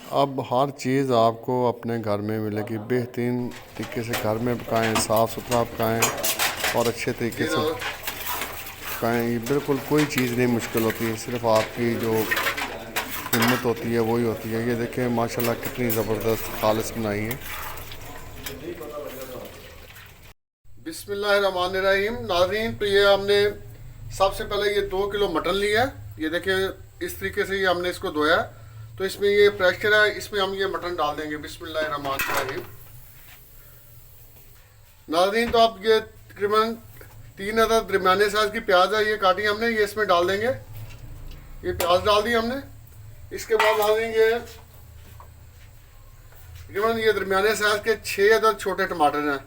अब हर चीज़ आपको अपने घर में मिलेगी। बेहतरीन तरीके से घर में पकाएं, साफ़ सुथरा पकाएं और अच्छे तरीके से पकाएं। ये बिल्कुल कोई चीज़ नहीं मुश्किल होती है, सिर्फ आपकी जो हिम्मत होती है वही होती है। ये देखें माशाल्लाह कितनी ज़बरदस्त खालिस बनाई है। बिस्मिल्लाहिर्रहमानिर्रहीम। नाज़रीन, तो ये हमने सबसे पहले ये 2 किलो मटन लिया है। ये देखें इस तरीके से ये हमने इसको धोया। तो इसमें ये प्रेशर है, इसमें हम ये मटन डाल देंगे। बिस्मिल्लाहिर्रहमानिर्रहीम। नाज़रीन, तो आप ये तकरीबन 3 अदद दरमियाने साइज की प्याज है, ये काटी हमने, ये इसमें डाल देंगे। ये प्याज डाल दी हमने। इसके बाद डाल देंगे तकरीबन ये दरमियाने साइज के 6 अदद छोटे टमाटर हैं।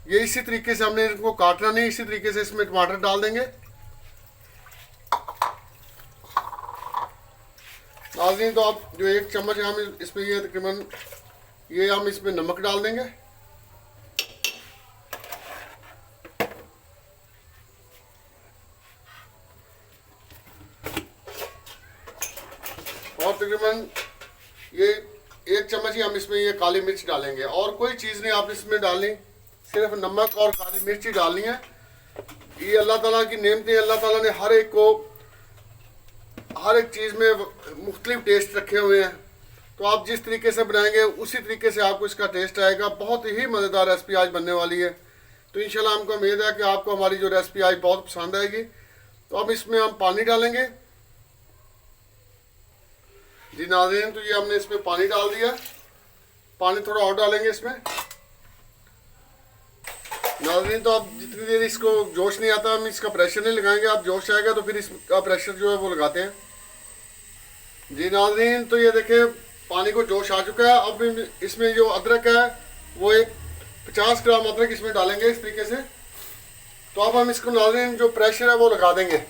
ये इसी तरीके से हमने इनको काटना नहीं, इसी तरीके से इसमें टमाटर डाल देंगे। नाज़रीन, तो आप जो 1 चम्मच हम इसमें ये तकरीबन ये हम इसमें नमक डाल देंगे। और तकरीबन ये 1 चम्मच ही हम इसमें ये काली मिर्च डालेंगे। और कोई चीज़ नहीं आप इसमें डालनी, सिर्फ नमक और काली मिर्च ही डालनी है। ये अल्लाह ताला की नेमतें, अल्लाह ताला ने हर एक को हर एक चीज़ में मुख्तलिफ टेस्ट रखे हुए हैं। तो आप जिस तरीके से बनाएंगे उसी तरीके से आपको इसका टेस्ट आएगा। बहुत ही मज़ेदार रेसिपी आज बनने वाली है। तो इंशाल्लाह हमको उम्मीद है कि आपको हमारी जो रेसिपी आज बहुत पसंद आएगी। तो अब इसमें हम पानी डालेंगे। जी नाज़रीन, तो ये हमने इसमें पानी डाल दिया। पानी थोड़ा और डालेंगे इसमें। नाज़रीन, तो आप जितनी देर इसको जोश नहीं आता हम इसका प्रेशर नहीं लगाएंगे। आप जोश आएगा तो फिर इसका प्रेशर जो है वो लगाते हैं। जी नाज़रीन, तो ये देखिए पानी को जोश आ चुका है। अब इसमें जो अदरक है वो एक 50 ग्राम अदरक इसमें डालेंगे इस तरीके से। तो अब हम इसको नाज़रीन जो प्रेशर है वो लगा देंगे।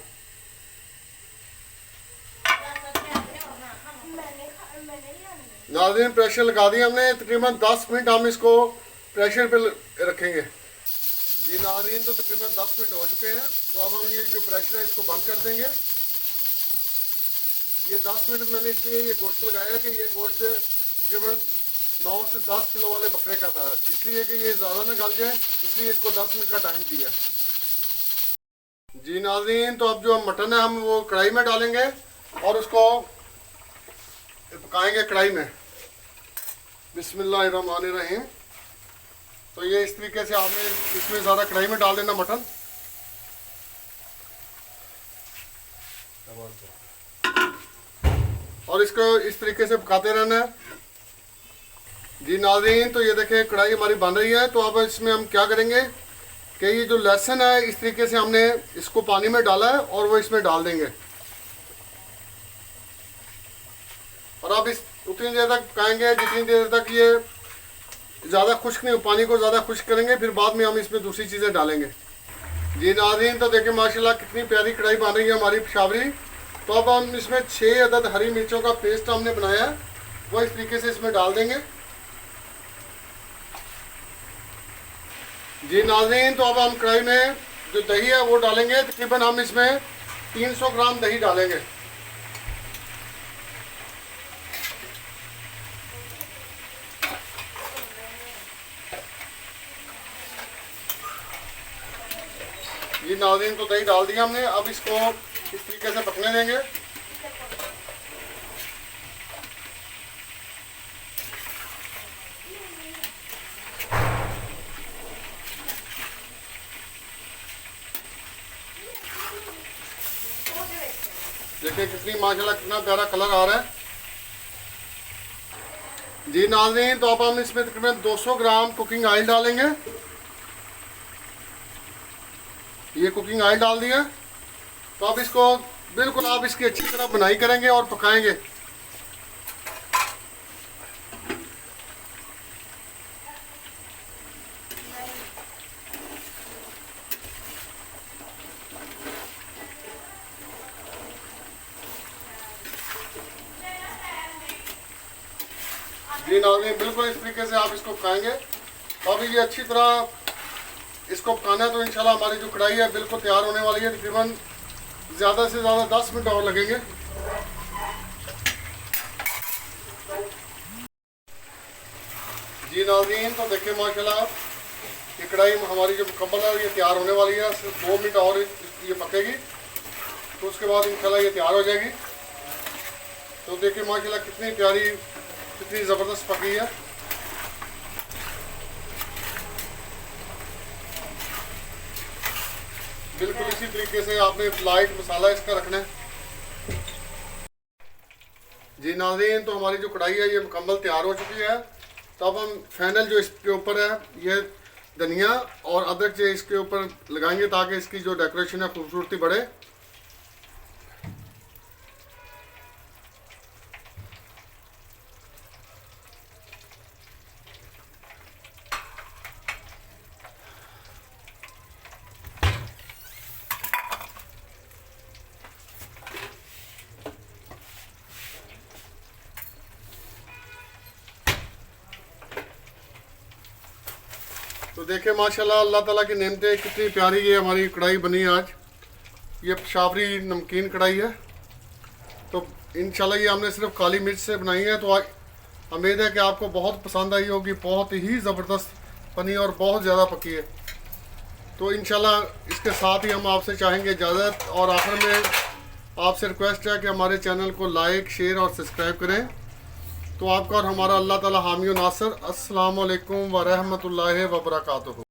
नाज़रीन, प्रेशर लगा दिया हमने। तकरीबन 10 मिनट हम इसको प्रेशर पे रखेंगे। जी नाज़रीन, तो तकरीबन 10 मिनट हो चुके हैं। तो अब हम ये जो प्रेशर है इसको बंद कर देंगे। ये 10 मिनट मैंने इसलिए ये गोश्त लगाया कि ये गोश्त तकरीबन 9 से 10 किलो वाले बकरे का था, इसलिए कि ये ज़्यादा ना गल जाए, इसलिए इसको 10 मिनट का टाइम दिया। जी नाज़रीन, तो अब जो मटन है हम वो कढ़ाई में डालेंगे और उसको पकाएंगे कढ़ाई में। बिस्मिल्लाहिर्रहमानिर्रहीम। तो ये इस तरीके से आपने इसमें ज़्यादा कढ़ाई में डाल देना मटन। और इसको इस तरीके से पकाते रहना है। जी नाज़रीन, तो ये देखें कढ़ाई हमारी बन रही है। तो अब इसमें हम क्या करेंगे कि ये जो लहसुन है इस तरीके से हमने इसको पानी में डाला है और वो इसमें डाल देंगे। और अब इस उतनी देर तक पकाएंगे जितनी देर तक ये ज़्यादा खुश्क नहीं हो। पानी को ज़्यादा खुश्क करेंगे, फिर बाद में हम इसमें दूसरी चीज़ें डालेंगे। जी नाज़रीन, तो देखिए माशाल्लाह कितनी प्यारी कढ़ाई बन रही है हमारी पेशावरी। तो अब हम इसमें 6 अदद हरी मिर्चों का पेस्ट हमने बनाया है वो इस तरीके से इसमें डाल देंगे। जी नाज़रीन, तो अब हम कढ़ाई में जो दही है वो डालेंगे। तकरीबन हम इसमें 300 ग्राम दही डालेंगे। ये नाज़रीन, तो दही डाल दिया हमने। अब इसको इस तरीके से पकने देंगे। देखिए कितनी माशाल्लाह कितना प्यारा कलर आ रहा है। जी नाज़रीन, तो अब हम इसमें तकरीबन 200 ग्राम कुकिंग ऑयल डालेंगे। ये कुकिंग ऑयल डाल दिया। तो अब इसको बिल्कुल आप इसकी अच्छी तरह बुनाई करेंगे और पकाएंगे। जी नाज़रीन, बिल्कुल इस तरीके से आप इसको पकाएंगे। तो अभी ये अच्छी तरह इसको पकाना है। तो इंशाल्लाह हमारी जो कढ़ाई है बिल्कुल तैयार होने वाली है। तकरीबन ज़्यादा से ज़्यादा 10 मिनट और लगेंगे। जी नाज़रीन, तो देखिए माशाल्लाह ये कढ़ाई हमारी जो मुकम्मल है ये तैयार होने वाली है। सिर्फ 2 मिनट और ये पकेगी तो उसके बाद इंशाल्लाह ये तैयार हो जाएगी। तो देखिए माशाल्लाह कितनी प्यारी, कितनी ज़बरदस्त पकी है। बिल्कुल इसी तरीके से आपने लाइट मसाला इसका रखना है। जी नाज़रीन, तो हमारी जो कढ़ाई है ये मुकम्मल तैयार हो चुकी है। तो अब हम फाइनल जो इसके ऊपर है ये धनिया और अदरक जो इसके ऊपर लगाएंगे ताकि इसकी जो डेकोरेशन है खूबसूरती बढ़े। तो देखिए माशाल्लाह अल्लाह ताला की नेमतें, कितनी प्यारी ये हमारी कढ़ाई बनी है आज। ये शाबरी नमकीन कढ़ाई है। तो इंशाल्लाह ये हमने सिर्फ काली मिर्च से बनाई है। तो उम्मीद है कि आपको बहुत पसंद आई होगी। बहुत ही ज़बरदस्त बनी और बहुत ज़्यादा पकी है। तो इंशाल्लाह इसके साथ ही हम आपसे चाहेंगे इजाज़त, और आखिर में आपसे रिक्वेस्ट है कि हमारे चैनल को लाइक, शेयर और सब्सक्राइब करें। तो आपका और हमारा अल्लाह ताला हामी व नासर। अस्सलाम वालेकुम व रहमतुल्लाहि व बरकातुहू।